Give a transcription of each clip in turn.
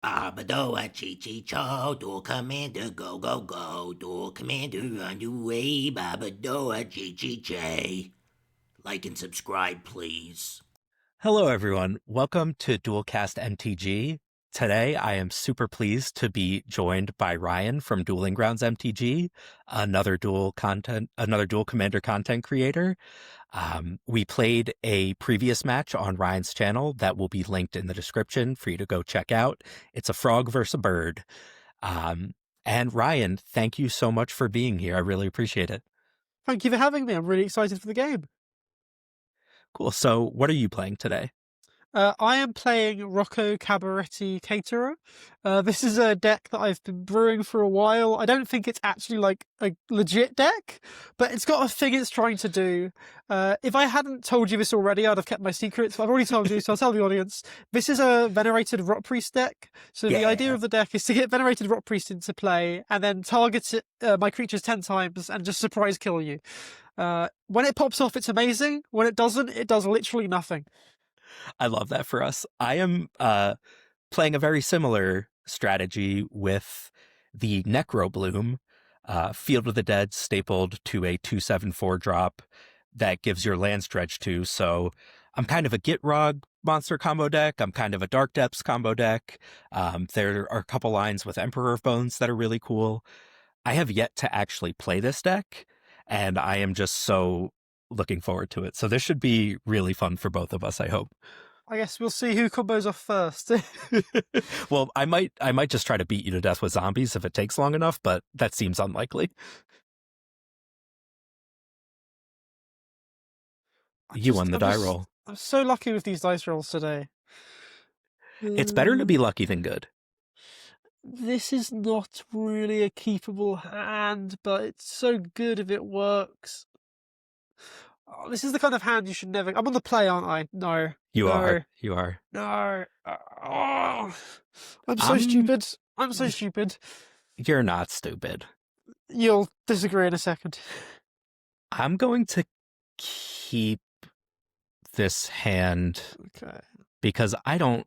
Abadoa Chi Cho, Duel Commander, go, go, go. Duel Commander on your way, Babadoa Chi. Like and subscribe, please. Hello, everyone. Welcome to Duelcast MTG. Today, I am super pleased to be joined by Ryan from Dueling Grounds MTG, another Duel Commander content creator. We played a previous match on Ryan's channel that will be linked in the description for you to go check out. It's a frog versus a bird. And Ryan, thank you so much for being here. I really appreciate it. Thank you for having me. I'm really excited for the game. Cool. So what are you playing today? I am playing Rocco Cabaretti Caterer. This is a deck that I've been brewing for a while. I don't think it's actually like a legit deck, but it's got a thing it's trying to do. If I hadn't told you this already, I'd have kept my secrets, but I've already told you, so I'll tell the audience. This is a Venerated Rot Priest deck. So the idea of the deck is to get Venerated Rot Priest into play and then target my creatures 10 times and just surprise kill you. When it pops off, it's amazing. When it doesn't, it does literally nothing. I love that for us. I am playing a very similar strategy with the Necrobloom, Field of the Dead stapled to a 2/7/4 drop that gives your lands dredge 2. So I'm kind of a Gitrog monster combo deck. I'm kind of a Dark Depths combo deck. There are a couple lines with Emperor of Bones that are really cool. I have yet to actually play this deck, and I am just so looking forward to it. So this should be really fun for both of us, I hope. I guess we'll see who combos off first. Well, I might just try to beat you to death with zombies if it takes long enough, but that seems unlikely. You won the die roll. I'm so lucky with these dice rolls today. It's better to be lucky than good. This is not really a keepable hand, but it's so good if it works. Oh, this is the kind of hand you should never... I'm on the play, aren't I? No. You are. No. I'm so stupid. I'm so stupid. You're not stupid. You'll disagree in a second. I'm going to keep this hand because I don't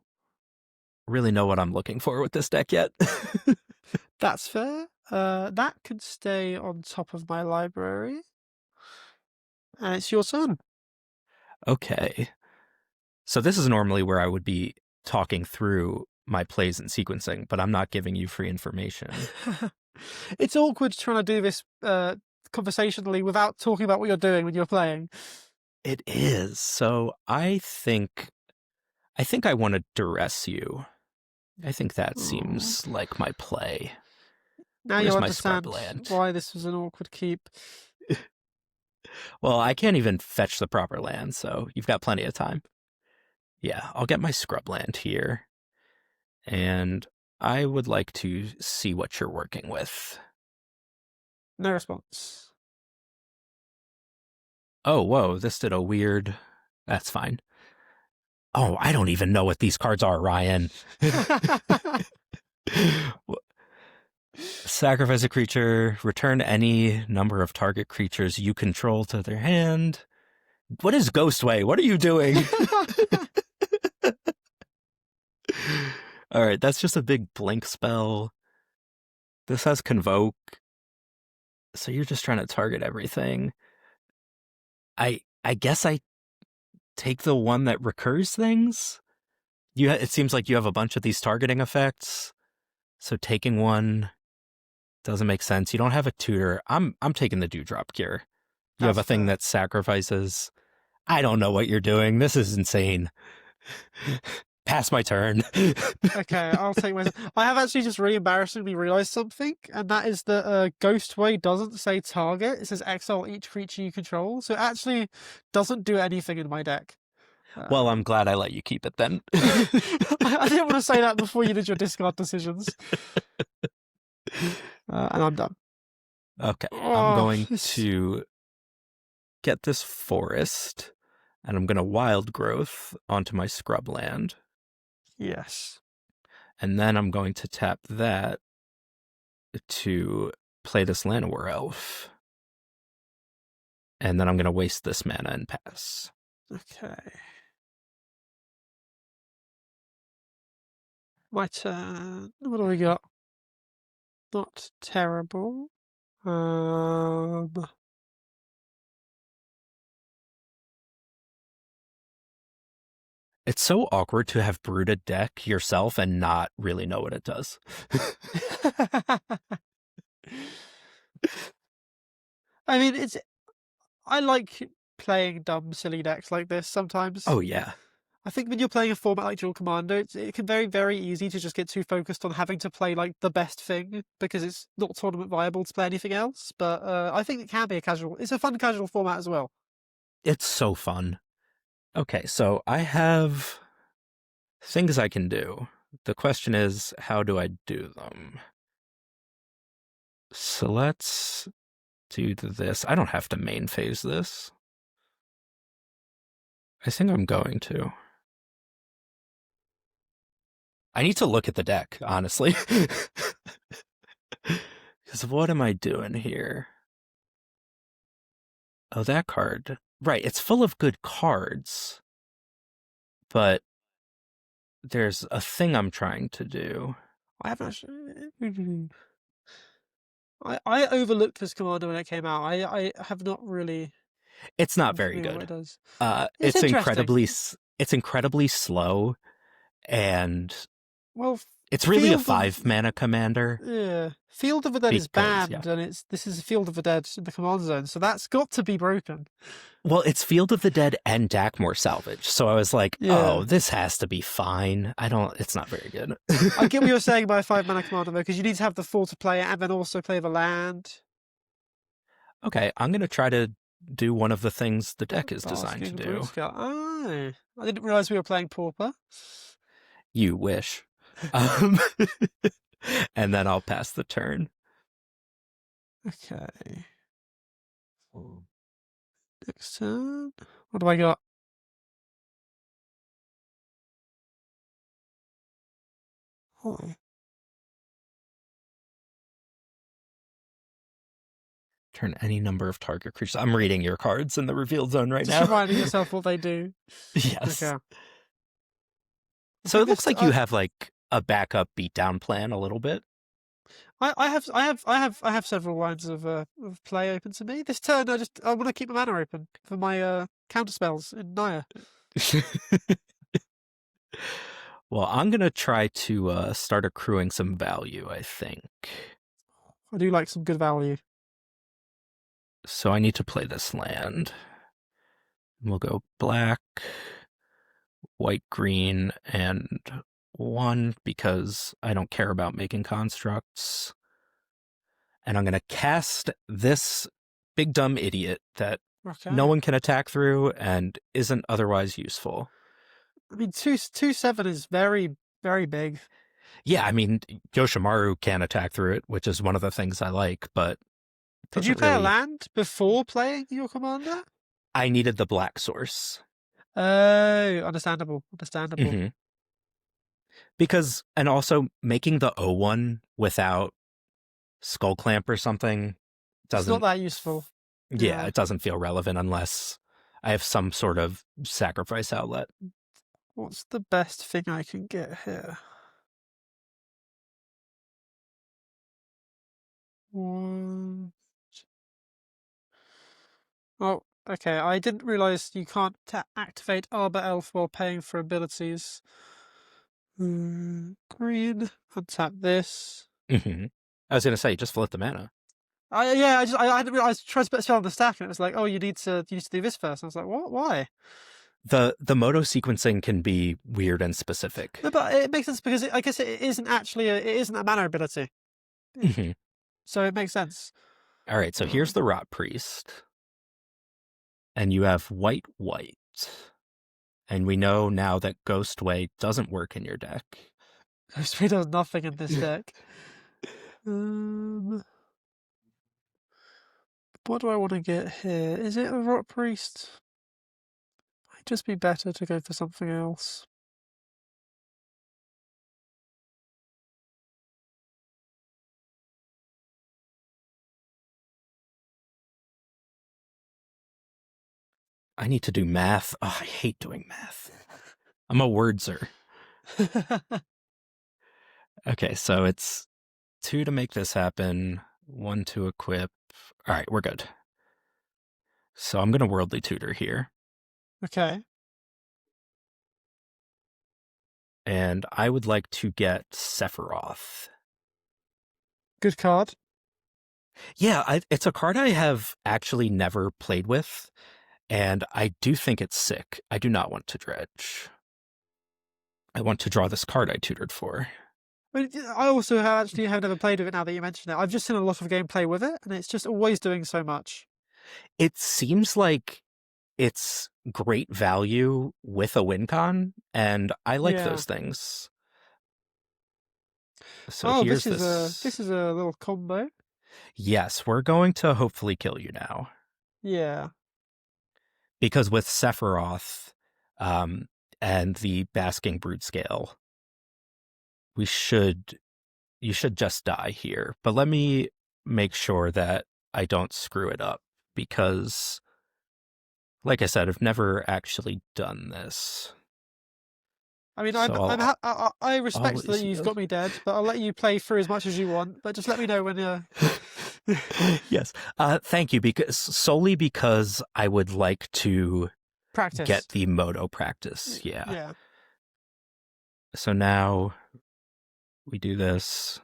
really know what I'm looking for with this deck yet. That's fair. That can stay on top of my library. And it's your turn. Okay. So this is normally where I would be talking through my plays and sequencing, but I'm not giving you free information. It's awkward trying to do this conversationally without talking about what you're doing when you're playing. It is. So I think I want to duress you. I think that seems like my play. Now Where's you my understand scrubland? why this was an awkward keep. Well, I can't even fetch the proper land, so you've got plenty of time. Yeah, I'll get my scrubland here. And I would like to see what you're working with. No response. Oh, whoa, this did a weird... That's fine. Oh, I don't even know what these cards are, Ryan. Sacrifice a creature, return any number of target creatures you control to their hand. What is Ghostway? What are you doing? All right, that's just a big blink spell. This has Convoke. So you're just trying to target everything. I guess I take the one that recurs things. It seems like you have a bunch of these targeting effects. So taking one doesn't make sense. You don't have a tutor. I'm taking the Dewdrop Cure. You have a thing that sacrifices. I don't know what you're doing. This is insane. Pass my turn. Okay, I'll take my... I have actually just really embarrassingly realised something, and that is that Ghostway doesn't say target. It says exile each creature you control, so it actually doesn't do anything in my deck. Well, I'm glad I let you keep it then. I didn't want to say that before you did your discard decisions. And I'm done. Okay, I'm going to get this forest, and I'm going to wild growth onto my scrubland. Yes. And then I'm going to tap that to play this Llanowar Elf. And then I'm going to waste this mana and pass. Okay. My turn. What do we got? Not terrible. It's so awkward to have brewed a deck yourself and not really know what it does. I mean, I like playing dumb, silly decks like this sometimes. Oh, yeah. I think when you're playing a format like Duel Commander, it can very, very easy to just get too focused on having to play like the best thing because it's not tournament viable to play anything else. But I think it can be it's a fun casual format as well. It's so fun. Okay, so I have things I can do. The question is, how do I do them? So let's do this. I don't have to main phase this. I think I'm going to. I need to look at the deck, honestly. Because what am I doing here? Oh, that card. Right, it's full of good cards. But there's a thing I'm trying to do. I haven't actually. I overlooked this commander when it came out. I have not really. It's not been very familiar with what good. it does. It's interesting. it's incredibly slow, and Well, it's really a Field of 5-mana commander. yeah, Field of the Dead is Because, banned, yeah. and this is Field of the Dead in the command zone, so that's got to be broken. Well, it's Field of the Dead and Dakmor Salvage, so I was like, Yeah. oh, this has to be fine. It's not very good. I get what you're saying by a 5-mana commander though, because you need to have the 4 to play it, and then also play the land. Okay, I'm gonna try to do one of the things the deck is designed to Basking do. Brewscale. Oh, I didn't realize we were playing Pauper. You wish. And then I'll pass the turn. Okay. Next turn. What do I got? Oh. Turn any number of target creatures. I'm reading your cards in the revealed zone right Just now. reminding yourself what they do. Yes. Okay. So it looks like you have like a backup beatdown plan a little bit. I have several lines of play open to me. This turn, I want to keep my mana open for my counter spells in Naya. Well, I'm gonna try to start accruing some value, I think. I do like some good value. So I need to play this land. We'll go black, white, green, and 1 because I don't care about making constructs. And I'm going to cast this big dumb idiot that no one can attack through and isn't otherwise useful. I mean, 2/7 is very, very big. Yeah, I mean, Yoshimaru can attack through it, which is one of the things I like, but... Did you play a land before playing your commander? I needed the black source. Oh, understandable. Mm-hmm. Because, and also making the O1 without Skull Clamp or something doesn't... It's not that useful. Yeah, it doesn't feel relevant unless I have some sort of sacrifice outlet. What's the best thing I can get here? One. Oh, okay. I didn't realize you can't activate Arbor Elf while paying for abilities. Green. Untap this. Mm-hmm. I was going to say, just flip the mana. I didn't realize. I tried to put a spell on the stack, and it was like, oh, you need to do this first. And I was like, what? Why? The moto sequencing can be weird and specific. No, but it makes sense because I guess it isn't actually it isn't a mana ability. Mm-hmm. So it makes sense. All right, so here's the Rot Priest. And you have white. And we know now that Ghostway doesn't work in your deck. Ghostway does nothing in this deck. What do I want to get here? Is it a Rot Priest? Might just be better to go for something else. I need to do math. Oh, I hate doing math. I'm a wordser. Okay, so it's 2 to make this happen, 1 to equip. All right, we're good. So I'm going to Worldly Tutor here. Okay. And I would like to get Sephiroth. Good card. Yeah, it's a card I have actually never played with, and I do think it's sick. I do not want to dredge. I want to draw this card I tutored for. I also have never played with it now that you mention it. I've just seen a lot of gameplay with it, and it's just always doing so much. It seems like it's great value with a win con, and I like those things. So here's this is a little combo. Yes, we're going to hopefully kill you now. Yeah. Because with Sephiroth and the Basking Brood Scale, you should just die here. But let me make sure that I don't screw it up, because, like I said, I've never actually done this. I mean, So I respect that you've got me dead, but I'll let you play through as much as you want. But just let me know when you're. Yes. Thank you, solely because I would like to Practice. get the Moto practice. Yeah. Yeah. So now we do this.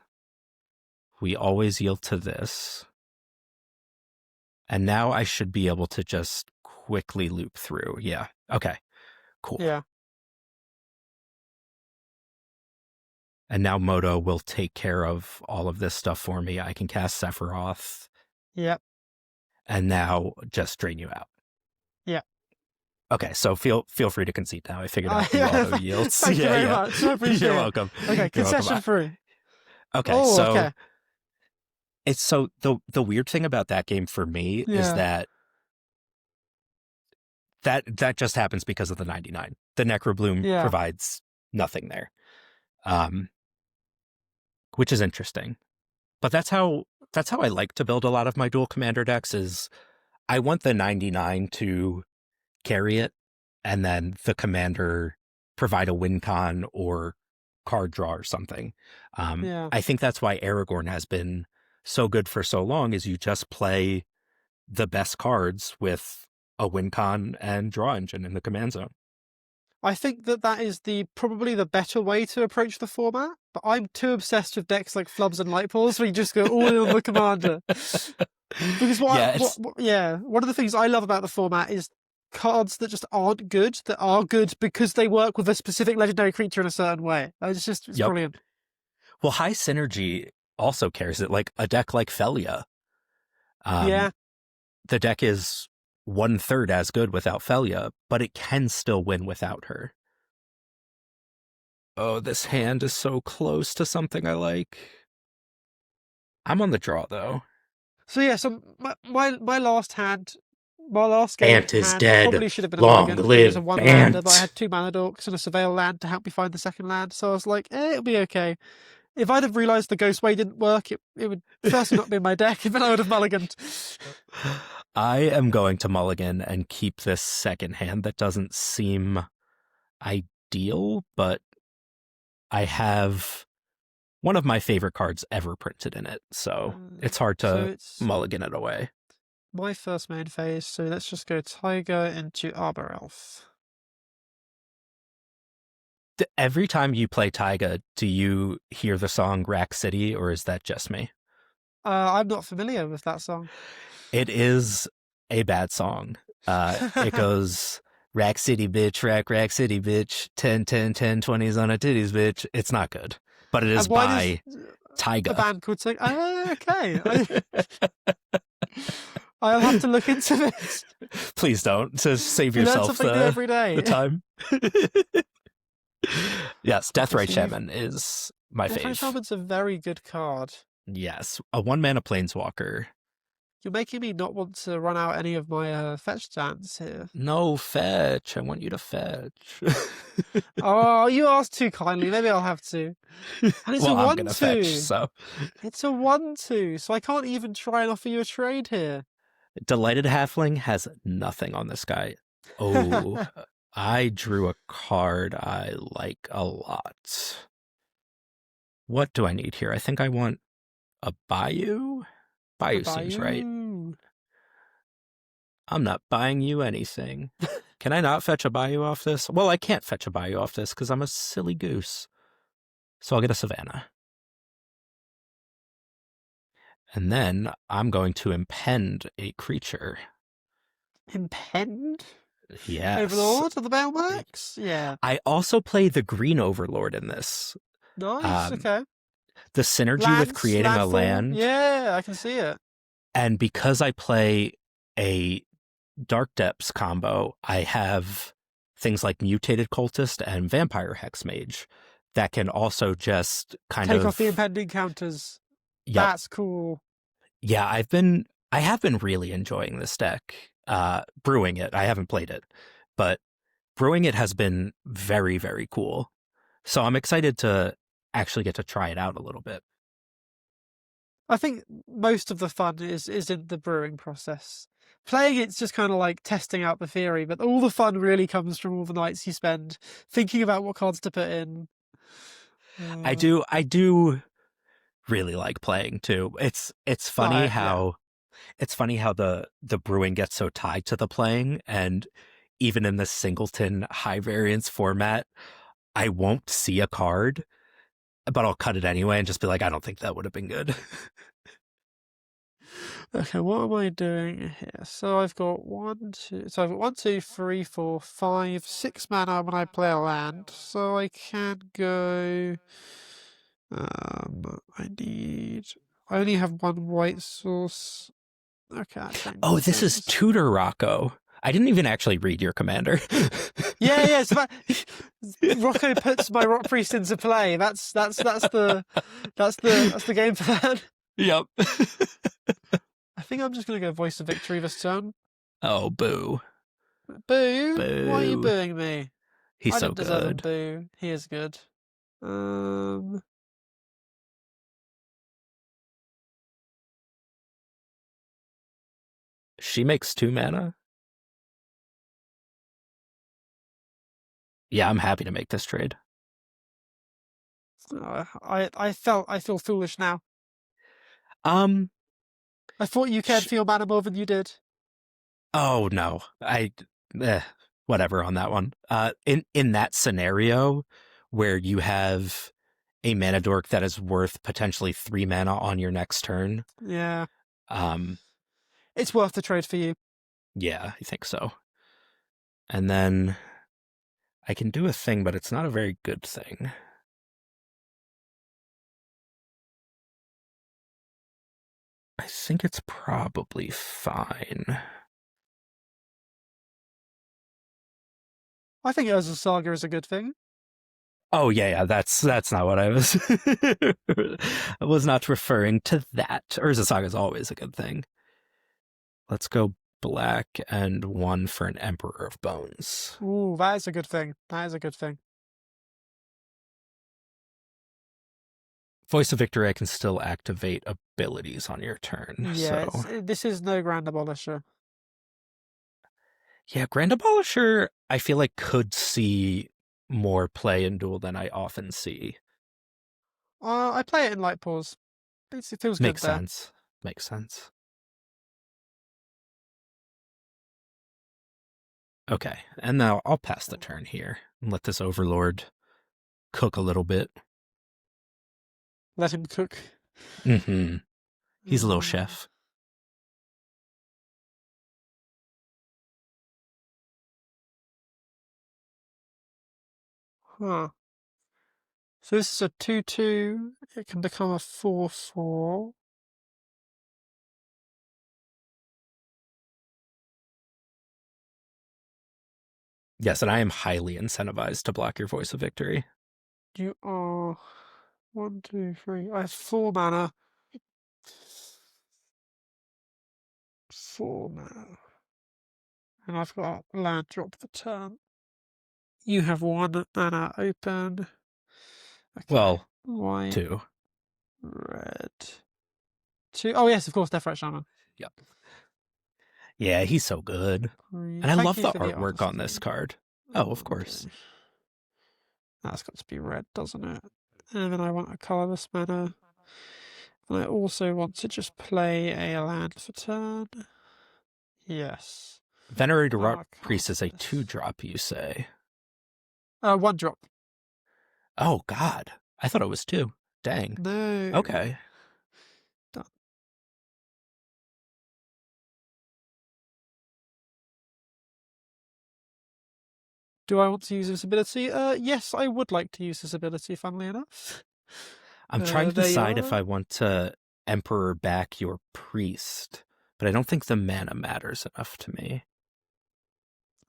We always yield to this. And now I should be able to just quickly loop through. Yeah. Okay. Cool. Yeah. And now Moto will take care of all of this stuff for me. I can cast Sephiroth. Yep. And now just drain you out. Yeah. Okay, so feel free to concede now. I figured out the auto yields. Thank you very much. I appreciate You're it. welcome. Okay, concession free. Okay, it's the weird thing about that game for me is that just happens because of the 99. The Necrobloom provides nothing there. Which is interesting. But that's how I like to build a lot of my dual commander decks. Is I want the 99 to carry it, and then the commander provide a win con or card draw or something. I think that's why Aragorn has been so good for so long, is you just play the best cards with a win con and draw engine in the command zone. I think that is probably the better way to approach the format, but I'm too obsessed with decks like Flubs and Lightballs where you just go all in on the commander. Because one of the things I love about the format is cards that just aren't good, that are good because they work with a specific legendary creature in a certain way. It's brilliant. Well, high synergy also carries it, like a deck like Felia. The deck is 1/3 as good without Felia, but it can still win without her. Oh, this hand is so close to something I like. I'm on the draw, though. So my last hand, my last game Bant is hand dead. probably should have been a Long mulligan. live It was a one-lander, Bant. but I had 2 mana dorks and a surveil land to help me find the second land, so I was like, it'll be okay. If I'd have realised the Ghostway didn't work, it would firstly not be in my deck, and then I would have mulliganed. I am going to mulligan and keep this second hand that doesn't seem ideal, but I have one of my favorite cards ever printed in it, so it's hard to mulligan it away. My first main phase, so let's just go Tiger into Arbor Elf. Every time you play Taiga, do you hear the song Rack City, or is that just me? I'm not familiar with that song. It is a bad song. It goes, Rack City, bitch, rack city, bitch, 10, 10, 10, 20s on a titties, bitch. It's not good, but it is by Taiga. A band called Tiger. Okay. I'll have to look into this. Please don't, to save yourself every day. The time. Yes, Deathrite Shaman is my fave. Deathrite Shaman's a very good card. Yes, a 1-mana planeswalker. You're making me not want to run out any of my fetch stands here. No, fetch. I want you to fetch. Oh, you asked too kindly. Maybe I'll have to. And it's a 1/2. I'm gonna fetch, so. It's a 1/2, so I can't even try and offer you a trade here. Delighted Halfling has nothing on this guy. Oh, I drew a card I like a lot. What do I need here? I think I want a Bayou. Bayou seems right. I'm not buying you anything. Can I not fetch a Bayou off this? Well, I can't fetch a Bayou off this because I'm a silly goose. So I'll get a Savannah. And then I'm going to impend a creature. Impend? Yes. Overlord of the Bailmax? Yeah. I also play the Green Overlord in this. Nice, okay. The synergy with creating a land. Yeah, I can see it. And because I play a Dark Depths combo, I have things like Mutated Cultist and Vampire Hexmage that can also just take off the impending counters. Yep. That's cool. Yeah, I have been really enjoying this deck. Brewing it, I haven't played it, but brewing it has been very, very cool. So I'm excited to actually get to try it out a little bit. I think most of the fun is in the brewing process. Playing it's just kind of like testing out the theory, but all the fun really comes from all the nights you spend thinking about what cards to put in. I do really like playing too. It's funny how it's funny how the brewing gets so tied to the playing, and even in the singleton high variance format, I won't see a card, but I'll cut it anyway and just be like, I don't think that would have been good. Okay, what am I doing here? So I've got 1, 2, 3, 4, 5, 6 mana when I play a land. So I can go. I only have 1 white source. Okay. Oh, this is Tutor Rocco. I didn't even actually read your commander. Yeah. So Rocco puts my Rock Priest into play. That's the game plan. Yep. I think I'm just gonna go Voice of Victory this turn. Oh, boo. Boo? Why are you booing me? He's I so don't deserve good. a boo. He is good. She makes 2 mana? Yeah, I'm happy to make this trade. I feel foolish now. I thought you cared for your mana more than you did. Oh no, whatever on that one. In that scenario where you have a mana dork that is worth potentially 3 mana on your next turn. Yeah. It's worth the trade for you. Yeah, I think so. And then I can do a thing, but it's not a very good thing. I think it's probably fine. I think Urza Saga is a good thing. Oh yeah, that's not what I was. I was not referring to that. Urza Saga is always a good thing. Let's go black and 1 for an Emperor of Bones. Ooh, that is a good thing. Voice of Victory, I can still activate abilities on your turn. Yeah, so. This is no Grand Abolisher. Yeah, Grand Abolisher, I feel like could see more play in Duel than I often see. I play it in Light Pause. It feels good there. Makes sense. Okay, and now I'll pass the turn here and let this Overlord cook a little bit. Let him cook. Mm-hmm. He's a little chef. Huh. So this is a 2/2. It can become a 4/4. Yes, and I am highly incentivized to block your Voice of Victory. You are 1, 2, 3. I have 4 mana. 4 mana. And I've got land drop for turn. You have 1 mana open. Okay. Well, white, 2. Red. 2. Oh yes, of course, Death Rat Shaman. Yep. Yeah, he's so good. And I love the artwork on this card. Oh, of course. That's got to be red, doesn't it? And then I want a colourless mana. And I also want to just play a land for turn. Yes. Venerated Oh, Priest is a 2-drop, you say? 1-drop. Oh, God. I thought it was 2. Dang. No. Okay. Done. Do I want to use this ability? Yes, I would like to use this ability, funnily enough. I'm trying to there you decide if are. I want to Emperor back your priest, but I don't think the mana matters enough to me.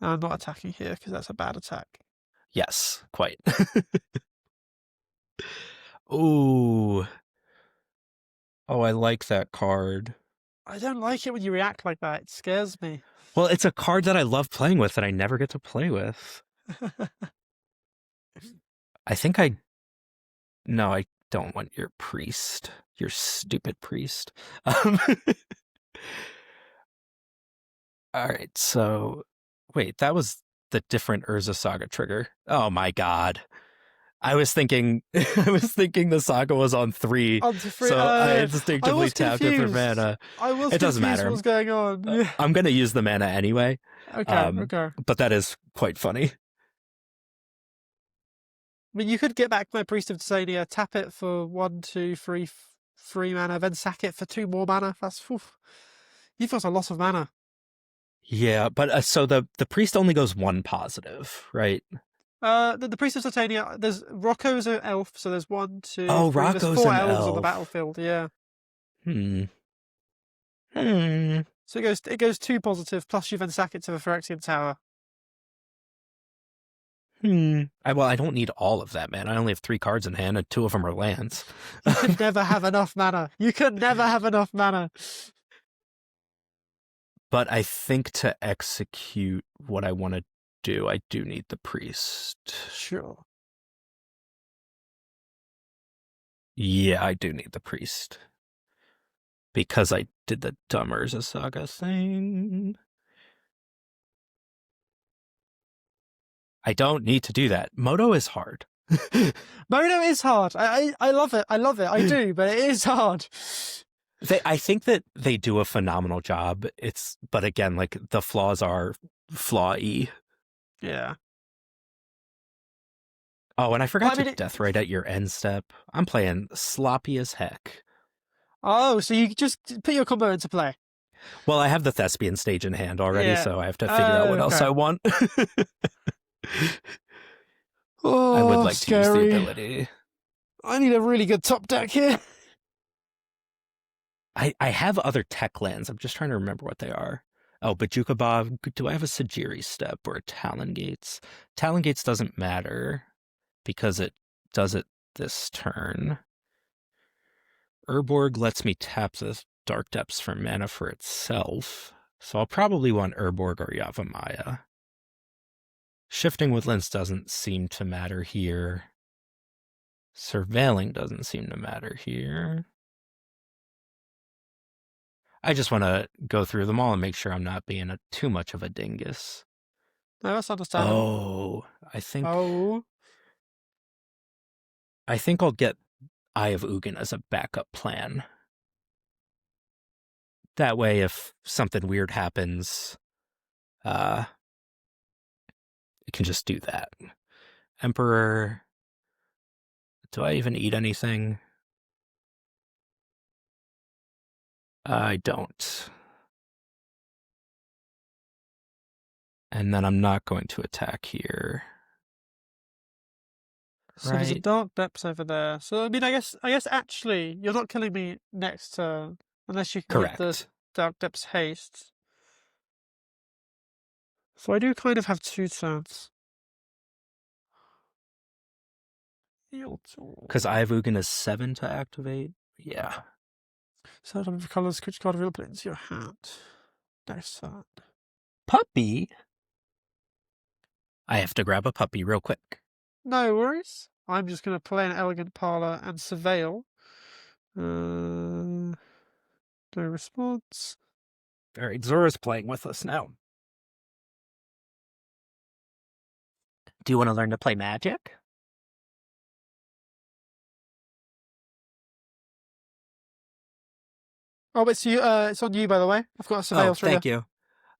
I'm not attacking here because that's a bad attack. Yes, quite. Ooh. Oh, I like that card. I don't like it when you react like that. It scares me. Well, it's a card that I love playing with that I never get to play with. I think I... No, I don't want your priest. Your stupid priest. Alright, so... Wait, that was the different Urza Saga trigger. Oh my god. I was thinking the saga was on 3, On to 3. so I I instinctively was tapped it for confused. mana. I was It doesn't confused matter. what was going on. Yeah. I'm gonna use the mana anyway. Okay. But that is quite funny. I mean, you could get back my Priest of Tisania, tap it for 1, 2, 3, 3 mana, then sack it for 2 more mana. That's you've got a lot of mana. Yeah, but so the priest only goes 1 positive, right? The Priest of Titania, there's Rocco's an elf, so there's 1, 2, Oh, 3, Rocco's there's 4 an elves on the elf. battlefield, yeah. So it goes 2 positive, plus you then sack it to the Phyrexian Tower. I don't need all of that, man. I only have 3 cards in hand, and 2 of them are lands. You can never have enough mana. You can never have enough mana. But I think to execute what I want to do, I do need the priest. Sure. Yeah, I do need the priest. Because I did the dumb Urza Saga thing. I don't need to do that. Moto is hard. Mono is hard. I love it. I do, but it is hard. I think that they do a phenomenal job. But again, like the flaws are flaw-y. Yeah. Oh, and I forgot to death right at your end step. I'm playing sloppy as heck. Oh, so you just put your combo into play. Well, I have the thespian stage in hand already, so I have to figure out what else I want. I would like to use the ability. I need a really good top deck here. I have other tech lands. I'm just trying to remember what they are. Oh, Bajuka Bob. Do I have a Sajiri step or a Talon Gates? Talon Gates doesn't matter because it does it this turn. Urborg lets me tap the Dark Depths for mana for itself, so I'll probably want Urborg or Yavimaya. Shifting Woodlands doesn't seem to matter here. Surveilling doesn't seem to matter here. I just want to go through them all and make sure I'm not being too much of a dingus. No, that's understandable. I think I'll get Eye of Ugin as a backup plan. That way, if something weird happens, it can just do that. Emperor. Do I even eat anything? I don't. And then I'm not going to attack here. So there's a Dark Depths over there. So I mean, I guess actually you're not killing me next turn unless you can get the Dark Depths haste. So I do kind of have 2 turns. Because Eye of Ugin is 7 to activate? Yeah. So number of colors, which card will put it into your hand? Next turn. Puppy? I have to grab a puppy real quick. No worries. I'm just going to play an Elegant Parlor and Surveil. No response. All right, Zora's playing with us now. Do you want to learn to play Magic? Oh, it's you. It's on you, by the way. I've got a Oh, surveil trigger. thank you.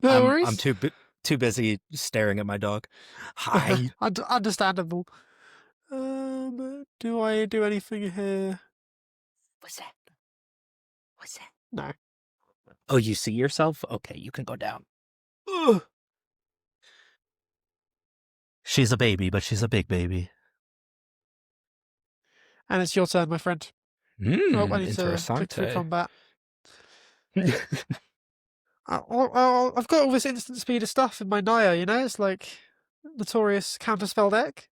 No I'm worries. too busy staring at my dog. Hi. Understandable. Do I do anything here? What's that? What's that? No. Oh, you see yourself? Okay, you can go down. Ugh. She's a baby, but she's a big baby. And it's your turn, my friend. Oh, I need to click through Interessante. combat. I've got all this instant speed of stuff in my Naya, you know? It's like notorious counterspell deck.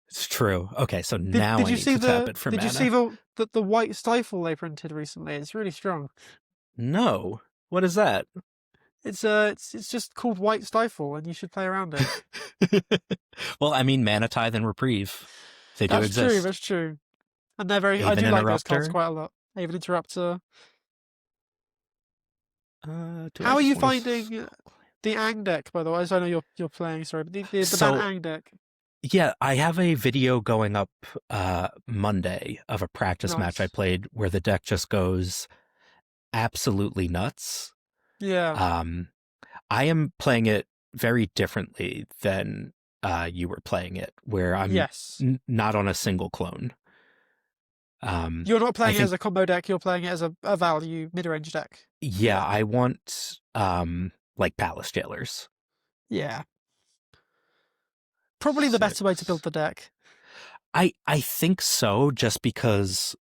It's true. Okay, so Did, now did I you need see to tap the it for Did you see mana. the white stifle they printed recently? It's really strong. No. What is that? It's just called white stifle, and you should play around it. Well, I mean, Mana Tithe and Reprieve. They do That's true. exist. That's true. And they're very. I Haven do like those cards Interrupter. quite a lot. Haven Interrupter. Do I How are just you want to... finding the Ang deck, by the way? So I know you're playing. Sorry, but the ban So, Ang deck. yeah, I have a video going up Monday of a practice match I Nice. played where the deck just goes absolutely nuts. Yeah. I am playing it very differently than you were playing it, where I'm Yes. not on a single clone. You're not I playing it as think, a combo deck. You're playing it as a value mid-range deck. yeah, I want like Palace Jailers. Yeah. Probably the better way to build 6. the deck. I think so, just because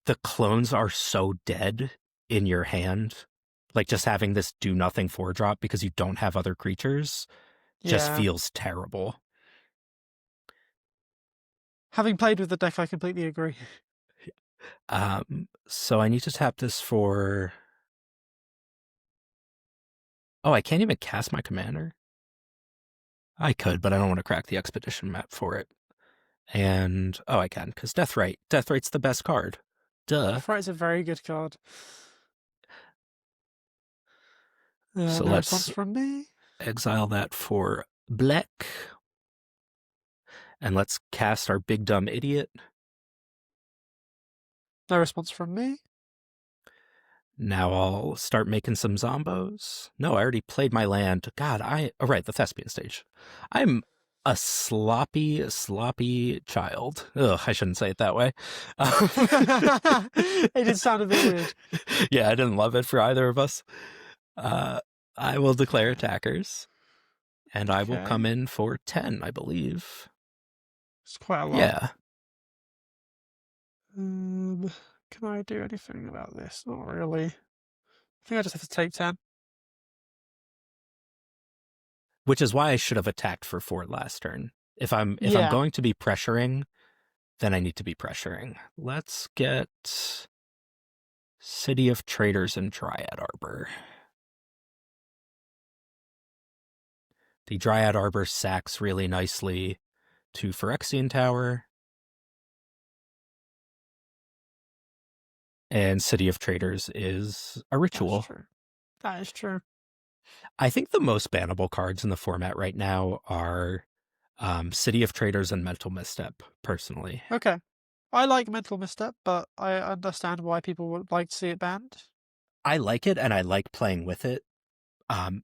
the clones are so dead in your hand. Like, just having this do nothing 4-drop because you don't have other creatures just Yeah. feels terrible. Having played with the deck, I completely agree. So I need to tap this for... Oh, I can't even cast my commander? I could, but I don't want to crack the expedition map for it. And, oh, I can, because Deathrite. Deathrite's the best card. Duh. Deathrite's a very good card. So No let's response from me. exile that for black. And let's cast our big dumb idiot. No response from me. Now I'll start making some zombos. No, I already played my land. God, oh, right, the Thespian stage. I'm a sloppy child. Ugh, I shouldn't say it that way. It did sound a bit weird. Yeah, I didn't love it for either of us. I will declare attackers, and I will come in for 10, I believe. It's quite a lot. Yeah. Can I do anything about this? Not really. I think I just have to take 10. Which is why I should have attacked for 4 last turn. If I'm Yeah. going to be pressuring, then I need to be pressuring. Let's get City of Traders and Dryad Arbor. The Dryad Arbor sacks really nicely to Phyrexian Tower. And City of Traders is a ritual. That's true. That is true. I think the most bannable cards in the format right now are City of Traders and Mental Misstep, personally. Okay. I like Mental Misstep, but I understand why people would like to see it banned. I like it, and I like playing with it.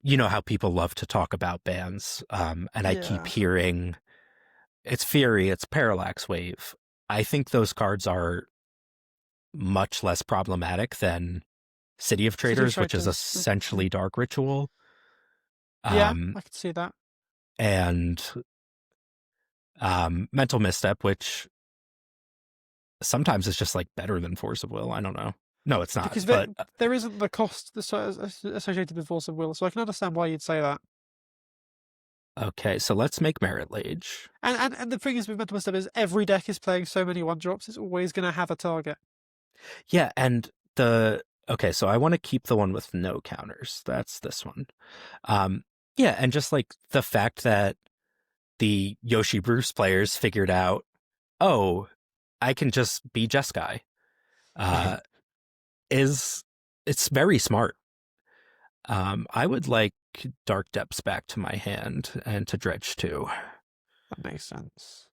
You know how people love to talk about bans, and I keep hearing, it's Fury, it's Parallax Wave. I think those cards are much less problematic than City of Traders, which is essentially Dark Ritual. Yeah, I can see that. And Mental Misstep, which sometimes is just like better than Force of Will. I don't know. No, it's not. Because but there isn't the cost associated with Force of Will, so I can understand why you'd say that. Okay, so let's make Merit Lage. And the thing is with Mental Misstep is every deck is playing so many 1-drops, it's always going to have a target. Yeah, and okay, so I want to keep the one with no counters. That's this one. Yeah, and just like the fact that the Yoshi Bruce players figured out, oh, I can just be Jeskai, it's very smart. I would like Dark Depths back to my hand and to Dredge too. That makes sense.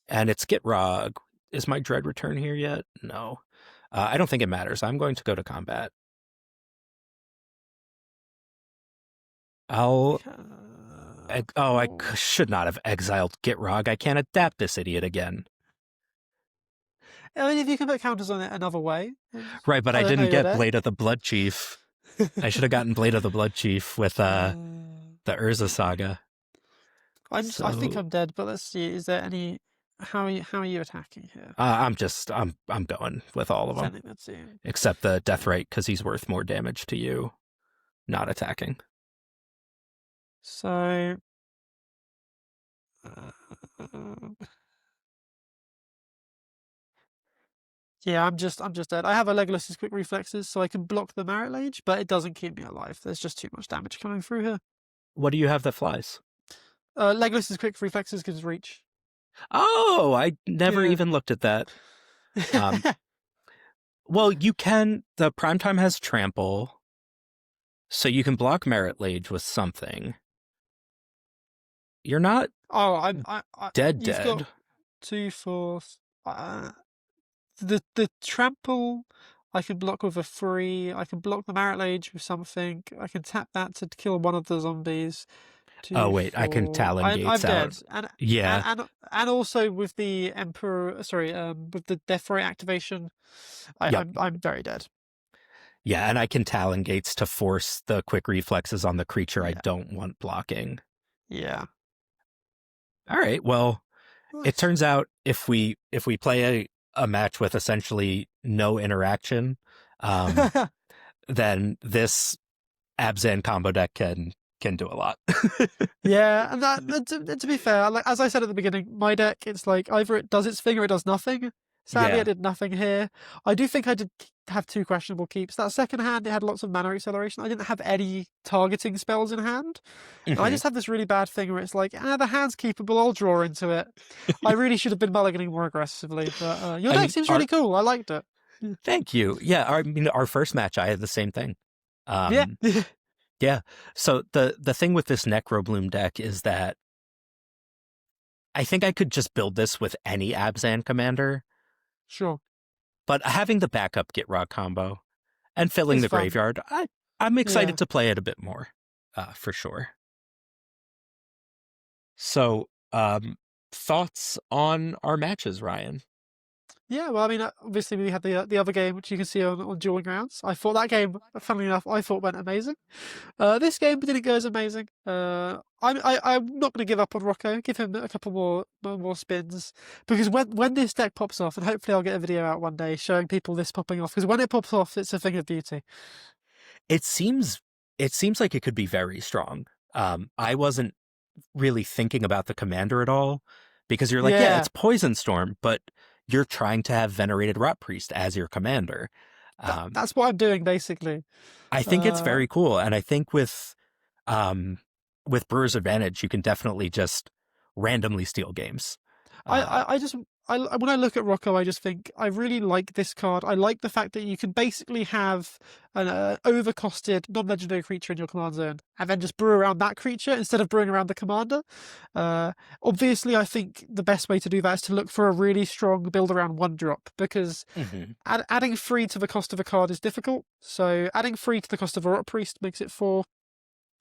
And it's Gitrog. Is my Dread return here yet? No. I don't think it matters. I'm going to go to combat. I'll... I should not have exiled Gitrog. I can't adapt this idiot again. I mean, if you can put counters on it another way. Right, but I don't know didn't your get deck. Blade of the Blood Chief. I should have gotten Blade of the Blood Chief with the Urza Saga. I think I'm dead, but let's see. Is there any? How are you attacking here? I'm going with all of them, Sending that to you. except the Deathrite because he's worth more damage to you. Not attacking. So. Yeah, I'm just dead. I have a Legolas's quick reflexes, so I can block the Merit Lage, but it doesn't keep me alive. There's just too much damage coming through here. What do you have that flies? Legolas's quick reflexes gives reach. Oh, I never even looked at that. Well, you can. The Primetime has Trample, so you can block Merit Lage with something. You're not. Oh, I dead. You've got 2, 4. The trample I can block with a 3. I can block the Merit Lage with something. I can tap that to kill one of the zombies. 2, oh wait, 4. I can Talon Gates I'm out. Dead. And also with the Emperor, with the Deathrite activation, I'm very dead. Yeah, and I can Talon Gates to force the quick reflexes on the creature I don't want blocking. Yeah. All right. Well, it turns out if we play a match with essentially no interaction, then this Abzan combo deck can do a lot. Yeah, and that to be fair, like as I said at the beginning, my deck, it's like either it does its thing or it does nothing. Sadly, I did nothing here. I do think I did have 2 questionable keeps. That second hand, it had lots of mana acceleration. I didn't have any targeting spells in hand. And I just have this really bad thing where it's like, the hand's keepable, I'll draw into it. I really should have been mulliganing more aggressively, but your deck seems really cool. I liked it. Thank you. Yeah, our first match, I had the same thing. Yeah. So the thing with this Necrobloom deck is that I think I could just build this with any Abzan commander. Sure. But having the backup Gitrog combo and filling the graveyard, I'm excited to play it a bit more, for sure. So, thoughts on our matches, Ryan? Yeah, well, I mean, obviously we had the other game, which you can see on Dueling Grounds. I thought that game, funnily enough, went amazing. This game didn't go as amazing. I'm not going to give up on Rocco. Give him a couple more spins, because when this deck pops off, and hopefully I'll get a video out one day showing people this popping off, because when it pops off, it's a thing of beauty. It seems like it could be very strong. I wasn't really thinking about the commander at all, because you're like, yeah, it's Poison Storm, but you're trying to have Venerated Rot Priest as your commander. That's what I'm doing, basically. I think it's very cool, and I think with Brewer's Advantage, you can definitely just randomly steal games. When I look at Rocco, I just think I really like this card. I like the fact that you can basically have an overcosted non-legendary creature in your command zone and then just brew around that creature instead of brewing around the commander. Obviously, I think the best way to do that is to look for a really strong build around 1-drop, because adding 3 to the cost of a card is difficult. So adding 3 to the cost of a Rot Priest makes it 4.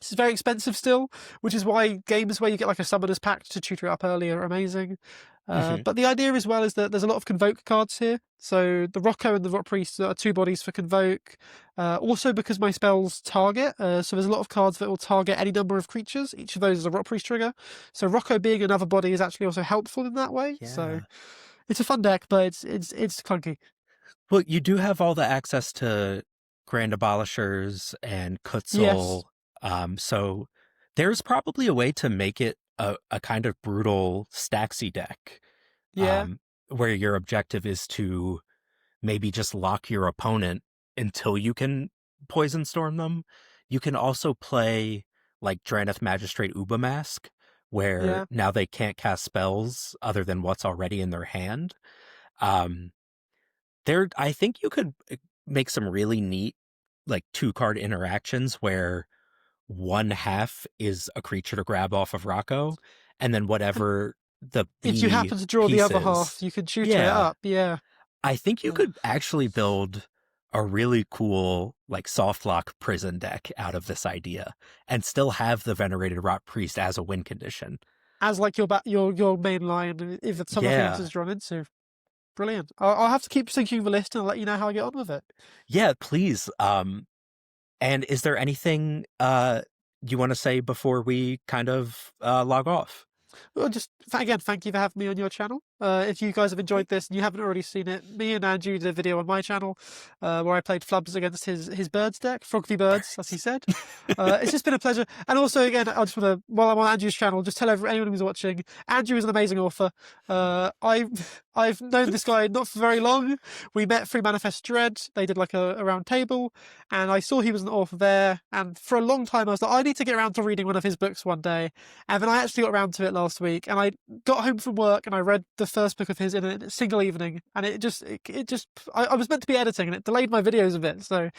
This is very expensive still, which is why games where you get like a Summoner's Pact to tutor it up earlier are amazing. But the idea as well is that there's a lot of Convoke cards here. So the Rocco and the Rot Priest are 2 bodies for Convoke. Also because my spells target, so there's a lot of cards that will target any number of creatures. Each of those is a Rot Priest trigger. So Rocco being another body is actually also helpful in that way. Yeah. So it's a fun deck, but it's clunky. Well, you do have all the access to Grand Abolishers and Kutzel. Yes. So there's probably a way to make it a kind of brutal Staxy deck. Where your objective is to maybe just lock your opponent until you can Poison Storm them. You can also play like Drannith Magistrate Ubamask, where now they can't cast spells other than what's already in their hand. I think you could make some really neat like 2-card interactions where 1/2 is a creature to grab off of Rocco, and then whatever the if you happen to draw the other half, you can tutor it up. Yeah, I think you could actually build a really cool, like, soft lock prison deck out of this idea and still have the Venerated Rot Priest as a win condition. As like your main line, if it's something else Yeah. is drawn into. Brilliant. I'll have to keep syncing the list and I'll let you know how I get on with it. Yeah, please. And is there anything you want to say before we kind of log off? Well, just again, thank you for having me on your channel. If you guys have enjoyed this and you haven't already seen it, me and Andrew did a video on my channel where I played Flubs against his birds deck, Frog v Birds, as he said. It's just been a pleasure. And also, again, I just want to, while I'm on Andrew's channel, just tell anyone who's watching, Andrew is an amazing author. I've known this guy not for very long. We met through Manifest Dread. They did like a round table, and I saw he was an author there. And for a long time, I was like, I need to get around to reading one of his books one day. And then I actually got around to it last week, and I got home from work and I read the first book of his in a single evening, and I was meant to be editing and it delayed my videos a bit. So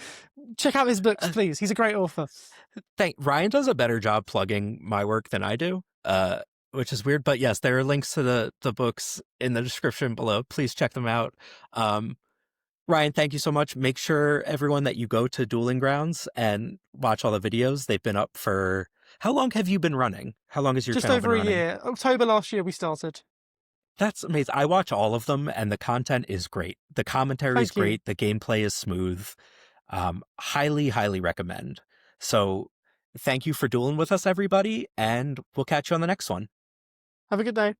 check out his books, please. He's a great author. Ryan does a better job plugging my work than I do, which is weird. But yes, there are links to the books in the description below. Please check them out. Ryan, thank you so much. Make sure, everyone, that you go to Dueling Grounds and watch all the videos. They've been up for... How long have you been running? How long has your channel been running? Just over a year. October last year we started. That's amazing. I watch all of them, and the content is great. The commentary is great. The gameplay is smooth. Highly, highly recommend. So thank you for dueling with us, everybody, and we'll catch you on the next one. Have a good day.